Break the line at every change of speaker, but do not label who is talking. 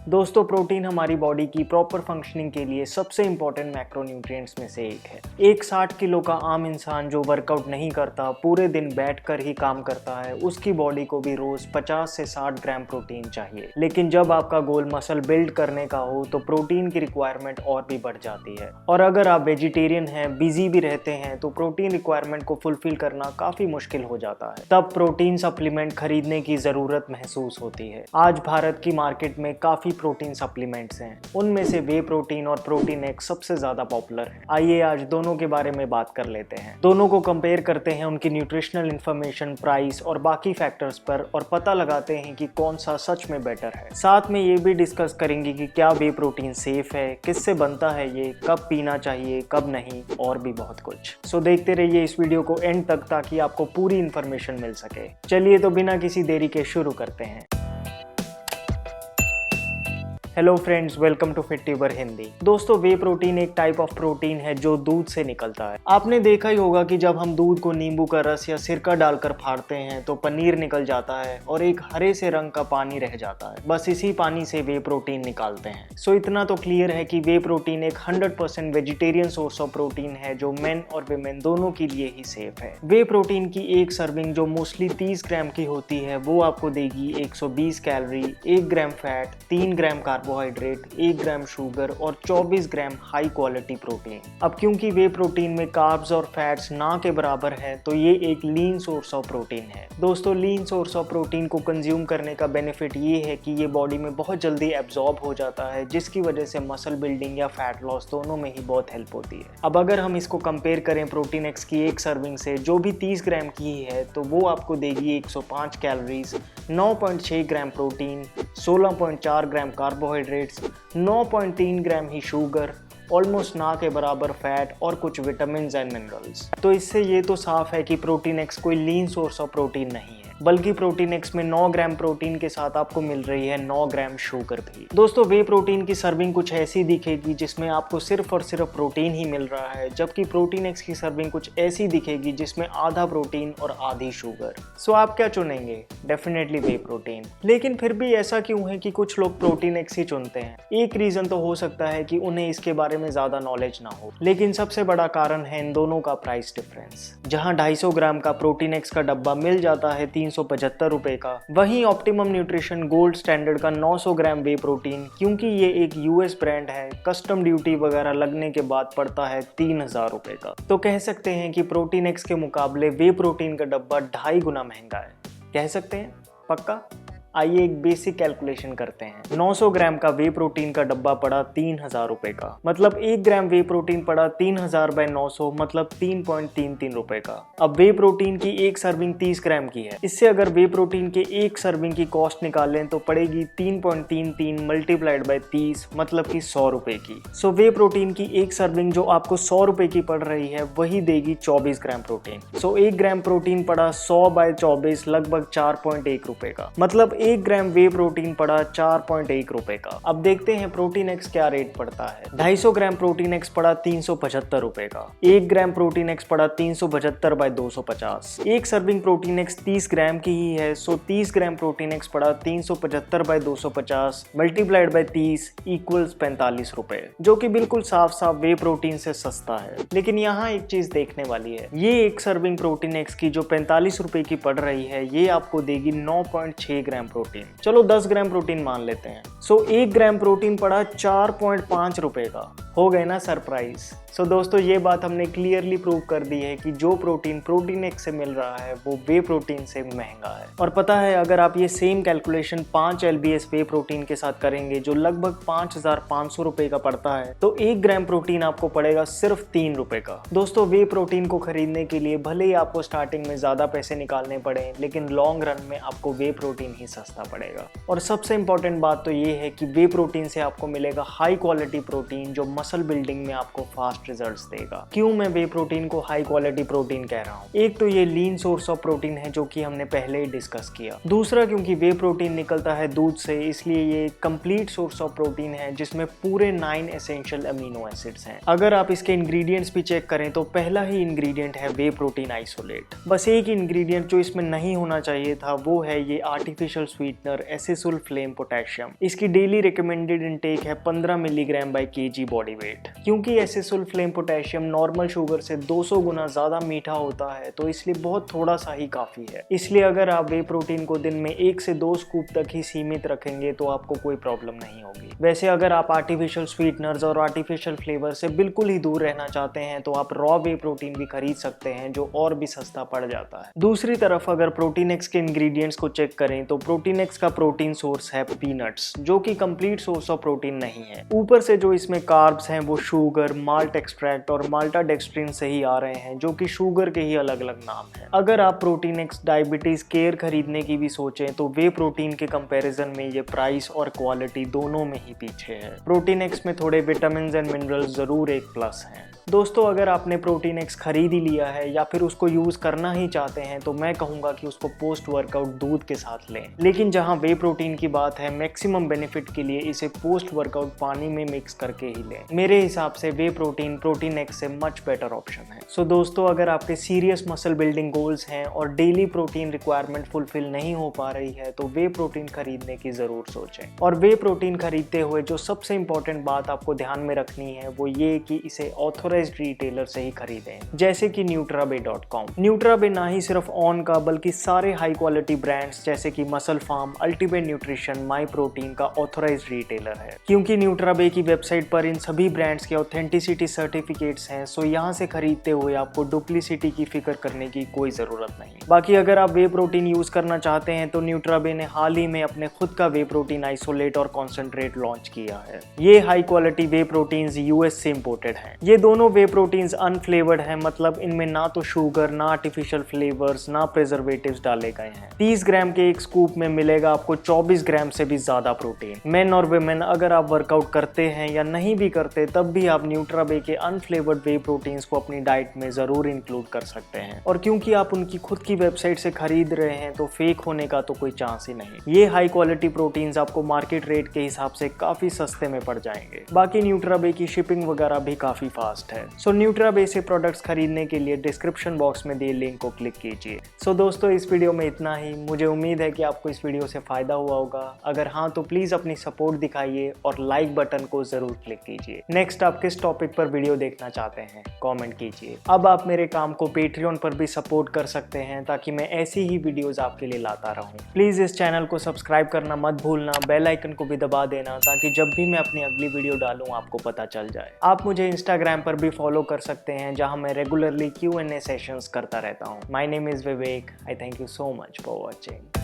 दोस्तों प्रोटीन हमारी बॉडी की प्रॉपर फंक्शनिंग के लिए सबसे इंपॉर्टेंट मैक्रोन्यूट्रिएंट्स में से एक है। एक 60 किलो का आम इंसान जो वर्कआउट नहीं करता, पूरे दिन बैठकर ही काम करता है, उसकी बॉडी को भी रोज 50 से 60 ग्राम प्रोटीन चाहिए। लेकिन जब आपका गोल मसल बिल्ड करने का हो तो प्रोटीन की रिक्वायरमेंट और भी बढ़ जाती है। और अगर आप वेजिटेरियन हैं, बिजी भी रहते हैं, तो प्रोटीन रिक्वायरमेंट को फुलफिल करना काफी मुश्किल हो जाता है। तब प्रोटीन सप्लीमेंट खरीदने की जरूरत महसूस होती है। आज भारत की मार्केट में काफी प्रोटीन सप्लीमेंट्स हैं, उनमें से वे प्रोटीन और प्रोटीन एक्स सबसे ज्यादा पॉपुलर है। आइए आज दोनों के बारे में बात कर लेते हैं। दोनों को कंपेयर करते हैं उनकी न्यूट्रिशनल इंफॉर्मेशन, प्राइस और बाकी फैक्टर्स पर, और पता लगाते हैं कि कौन सा सच में बेटर है। साथ में ये भी डिस्कस करेंगे कि क्या वे प्रोटीन सेफ है, किससे बनता है ये, कब पीना चाहिए कब नहीं, और भी बहुत कुछ। सो देखते रहिए इस वीडियो को एंड तक ताकि आपको पूरी इंफॉर्मेशन मिल सके। चलिए तो बिना किसी देरी के शुरू करते हैं। Hello friends, welcome to fit tuber Hindi. दोस्तों वे प्रोटीन एक टाइप ऑफ प्रोटीन है जो दूध से निकलता है। आपने देखा ही होगा कि जब हम दूध को नींबू का रस या सिरका डालकर फाड़ते हैं तो पनीर निकल जाता है और एक हरे से रंग का पानी रह जाता है। बस इसी पानी से वे प्रोटीन निकालते हैं। सो इतना तो क्लियर है कि वे प्रोटीन एक 100% वेजिटेरियन सोर्स ऑफ प्रोटीन है जो मेन और विमेन दोनों के लिए ही सेफ है। वे प्रोटीन की एक सर्विंग जो मोस्टली 30 ग्राम की होती है वो आपको देगी 120 कैलोरी, 1 ग्राम फैट, 3 ग्राम कार्बोहाइड्रेट, 1 ग्राम शुगर और 24 ग्राम हाई क्वालिटी प्रोटीन। अब क्योंकि वे प्रोटीन में कार्ब्स और फैट्स ना के बराबर है तो ये एक लीन सोर्स ऑफ प्रोटीन है। दोस्तों लीन सोर्स ऑफ प्रोटीन को कंज्यूम करने का बेनिफिट ये है कि ये बॉडी में बहुत जल्दी एब्जॉर्ब हो जाता है, जिसकी वजह से मसल बिल्डिंग या फैट लॉस दोनों में ही बहुत हेल्प होती है। अब अगर हम इसको कंपेयर करें प्रोटीन एक्स की एक सर्विंग से जो भी 30 ग्राम की ही है, तो वो आपको देगी 105 कैलोरीज, 9.6 ग्राम प्रोटीन, 16.4 ग्राम कार्बोहाइड्रेट्स, 9.3 ग्राम ही शुगर, ऑलमोस्ट ना के बराबर फैट और कुछ विटामिन एंड मिनरल्स। तो इससे ये तो साफ है कि प्रोटीन एक्स कोई लीन सोर्स ऑफ प्रोटीन नहीं है, बल्कि प्रोटीन एक्स में 9 ग्राम प्रोटीन के साथ आपको मिल रही है 9 ग्राम शुगर भी। दोस्तों वे प्रोटीन की सर्विंग कुछ ऐसी दिखेगी जिसमें आपको सिर्फ और सिर्फ प्रोटीन ही मिल रहा है, जबकि प्रोटीन एक्स की सर्विंग कुछ ऐसी दिखेगी जिसमें आधा प्रोटीन और आधी शुगर। सो आप क्या चुनेंगे? डेफिनेटली वे प्रोटीन। लेकिन फिर भी ऐसा क्यों है कि कुछ लोग प्रोटीन एक्स ही चुनते हैं? एक रीजन तो हो सकता है कि उन्हें इसके बारे में ज्यादा नॉलेज ना हो, लेकिन सबसे बड़ा कारण है इन दोनों का प्राइस डिफरेंस। जहां 250 ग्राम का प्रोटीन एक्स का डब्बा मिल जाता है 375 रुपए का, वहीं ऑप्टिमम न्यूट्रिशन गोल्ड स्टैंडर्ड का 900 ग्राम वे प्रोटीन, क्योंकि ये एक यूएस ब्रांड है, कस्टम ड्यूटी वगैरह लगने के बाद पड़ता है 3000 रुपए का। तो कह सकते हैं कि प्रोटीन एक्स के मुकाबले वे प्रोटीन का डब्बा 2.5 गुना महंगा है। कह सकते हैं? पक्का? आइए एक बेसिक कैलकुलेशन करते हैं। 900 ग्राम का वे प्रोटीन का डब्बा पड़ा 3000 रुपए का, मतलब 1 ग्राम वे प्रोटीन पड़ा 3000 बाय 900, मतलब 3.33 रुपए का। अब वे प्रोटीन की एक सर्विंग 30 ग्राम की है, इससे अगर वे प्रोटीन के एक सर्विंग की कॉस्ट निकालें तो पड़ेगी 3.33 मल्टीप्लाइड बाय 30, मतलब कि 100 रुपए की। सो वे प्रोटीन की एक सर्विंग जो आपको 100 रुपए की पड़ रही है वही देगी 24 ग्राम प्रोटीन। सो 1 ग्राम प्रोटीन पड़ा 100 बाय 24, लगभग 4.1 रुपए का, मतलब 1 ग्राम वे प्रोटीन पड़ा 4.1 रुपए का। अब देखते हैं प्रोटीन एक्स क्या रेट पड़ता है। 250 ग्राम प्रोटीन एक्स पड़ा 375 रुपए का, 1 ग्राम प्रोटीन एक्स पड़ा 375 बाय 250। एक सर्विंग प्रोटीन एक्स 30 ग्राम की ही है, सो 30 ग्राम प्रोटीन एक्स पड़ा 375 बाय 250 मल्टीप्लाइड बाय 30 इक्वल्स 45 रुपए, जो कि बिल्कुल साफ साफ वे प्रोटीन से सस्ता है। लेकिन यहाँ एक चीज देखने वाली है, ये एक सर्विंग प्रोटीन एक्स की जो 45 रुपए की पड़ रही है, ये आपको देगी 9.6 ग्राम प्रोटीन। चलो 10 ग्राम प्रोटीन मान लेते हैं। सो 1 ग्राम प्रोटीन पड़ा 4.5 रुपए का। हो गए ना सरप्राइज? सो दोस्तों ये बात हमने क्लियरली प्रूव कर दी है कि जो प्रोटीन एक्स से मिल रहा है वो वे प्रोटीन से महंगा है। और पता है अगर आप ये सेम कैलकुलेशन 5 LBS वे प्रोटीन के साथ करेंगे जो लगभग 5500 रुपए का पड़ता है, तो 1 ग्राम प्रोटीन आपको पड़ेगा सिर्फ 3 रुपए का। दोस्तों वे प्रोटीन को खरीदने के लिए भले ही आपको स्टार्टिंग में ज्यादा पैसे निकालने पड़े, लेकिन लॉन्ग रन में आपको वे प्रोटीन ही सस्ता पड़ेगा। और सबसे इंपॉर्टेंट बात तो ये है कि वे प्रोटीन से आपको मिलेगा हाई क्वालिटी प्रोटीन जो मसल बिल्डिंग में आपको फास्ट रिजल्ट्स देगा। क्यों मैं वे प्रोटीन को हाई क्वालिटी प्रोटीन कह रहा हूँ? एक तो ये लीन सोर्स ऑफ प्रोटीन है जो कि हमने पहले ही डिस्कस किया। दूसरा क्योंकि वे प्रोटीन निकलता है दूध से, इसलिए ये कंप्लीट सोर्स ऑफ प्रोटीन है जिसमें पूरे 9 एसेंशियल अमीनो एसिड्स हैं। अगर आप इसके इंग्रेडिएंट्स भी चेक करें तो पहला ही इंग्रेडिएंट है वे प्रोटीन आइसोलेट। बस एक इंग्रेडिएंट जो इसमें नहीं होना चाहिए था वो है ये आर्टिफिशियल स्वीटनर एसेसुल्फ्लेम पोटेशियम। इसकी डेली रिकमेंडेड इनटेक है 15 milligram by KG body weight. क्योंकि एसेसुल्फ्लेम पोटेशियम नॉर्मल शुगर से 200 गुना ज्यादा मीठा होता है तो इसलिए बहुत थोड़ा सा ही काफी है। इसलिए अगर आप वे प्रोटीन को दिन में 1 से 2 स्कूप तक ही सीमित रखेंगे तो आपको कोई प्रॉब्लम नहीं होगी। वैसे अगर आप आर्टिफिशियल स्वीटनर्स और आर्टिफिशियल फ्लेवर से बिल्कुल ही दूर रहना चाहते हैं तो आप रॉ वे प्रोटीन भी खरीद सकते हैं जो और भी सस्ता पड़ जाता है। दूसरी तरफ अगर प्रोटीन एक्स के इंग्रेडिएंट्स को चेक करें तो प्रोटीन एक्स का प्रोटीन सोर्स है पीनट्स, जो कि कंप्लीट सोर्स ऑफ प्रोटीन नहीं है। ऊपर से जो इसमें कार्ब्स हैं वो शुगर, माल्ट एक्सट्रैक्ट और माल्टाडेक्स्ट्रिन से ही आ रहे हैं, जो कि शुगर के ही अलग अलग नाम है। अगर आप प्रोटीन एक्स डायबिटीज केयर खरीदने की भी सोचें तो वे प्रोटीन के कंपैरिजन में ये प्राइस और क्वालिटी दोनों में ही पीछे है। प्रोटीन एक्स में थोड़े विटामिन एंड मिनरल्स जरूर एक प्लस हैं। दोस्तों अगर आपने प्रोटीन एक्स खरीद ही लिया है या फिर उसको यूज करना ही चाहते हैं तो मैं कहूंगा कि उसको पोस्ट वर्कआउट दूध के साथ लें। लेकिन जहां वे प्रोटीन की बात है, मैक्सिमम बेनिफिट के लिए इसे पोस्ट वर्कआउट पानी में मिक्स करके ही लें। मेरे हिसाब से वे प्रोटीन एक्स से मच बेटर ऑप्शन है। सो दोस्तों अगर आपके सीरियस मसल बिल्डिंग गोल्स हैं और डेली प्रोटीन रिक्वायरमेंट फुलफिल नहीं हो पा रही है तो वे प्रोटीन खरीदने की जरूर सोचें। और वे प्रोटीन खरीदते हुए जो सबसे इंपॉर्टेंट बात आपको ध्यान में रखनी है वो ये कि इसे ऑथोराइज्ड रिटेलर से ही खरीदें, जैसे कि nutrabay.com। न्यूट्राबे ना ही सिर्फ ऑन का बल्कि सारे हाई क्वालिटी ब्रांड्स जैसे कि muscle farm, ultimate nutrition, my protein का ऑथोराइज्ड रिटेलर है। क्योंकि न्यूट्राबे की वेबसाइट पर इन सभी ब्रांड्स के ऑथेंटिसिटी सर्टिफिकेट्स हैं, सो यहाँ से खरीदते हुए आपको डुप्लीसिटी की फिक्र करने की कोई जरूरत नहीं। बाकी अगर आप वे प्रोटीन यूज करना चाहते हैं तो न्यूट्राबे ने हाल ही में अपने खुद का वे प्रोटीन आइसोलेट और कॉन्सेंट्रेट लॉन्च किया है। ये हाई क्वालिटी वे प्रोटीन यूएस से इंपोर्टेड है। ये दोनों वे प्रोटीन्स अनफ्लेवर्ड है, मतलब इनमें ना तो शुगर, ना आर्टिफिशियल फ्लेवर्स, ना प्रिजर्वेटिव्स डाले गए हैं। 30 ग्राम के एक स्कूप में मिलेगा आपको 24 ग्राम से भी ज्यादा प्रोटीन। मेन और वुमेन अगर आप वर्कआउट करते हैं या नहीं भी करते तब भी आप न्यूट्राबे के अनफ्लेवर्ड वे प्रोटीन्स को अपनी डाइट में जरूर इंक्लूड कर सकते हैं। और क्योंकि आप उनकी खुद की वेबसाइट से खरीद रहे हैं तो फेक होने का तो कोई चांस ही नहीं। ये हाई क्वालिटी प्रोटीन्स आपको मार्केट रेट के हिसाब से काफी सस्ते में पड़ जाएंगे। बाकी न्यूट्राबे की शिपिंग वगैरह भी काफी फास्ट है। सो न्यूट्राबे से प्रोडक्ट्स खरीदने के लिए डिस्क्रिप्शन बॉक्स में दिए लिंक को क्लिक कीजिए। सो दोस्तों इस वीडियो में इतना ही। मुझे उम्मीद है कि आपको इस वीडियो से फायदा हुआ होगा। अगर हाँ तो प्लीज अपनी सपोर्ट दिखाइए और लाइक बटन को जरूर क्लिक कीजिए। नेक्स्ट आप किस टॉपिक पर वीडियो देखना चाहते हैं कमेंट कीजिए। अब आप मेरे काम को पेट्रियन पर भी सपोर्ट कर सकते हैं ताकि मैं ऐसी ही वीडियोस आपके लिए लाता रहूं। प्लीज इस चैनल को सब्सक्राइब करना मत भूलना, बेल आइकन को भी दबा देना ताकि जब भी मैं अपनी अगली वीडियो डालूं आपको पता चल जाए। आप मुझे इंस्टाग्राम पर भी फॉलो कर सकते हैं जहां मैं रेगुलरली Q&A सेशंस करता रहता हूं। My name is Vivek. I thank you so much for watching.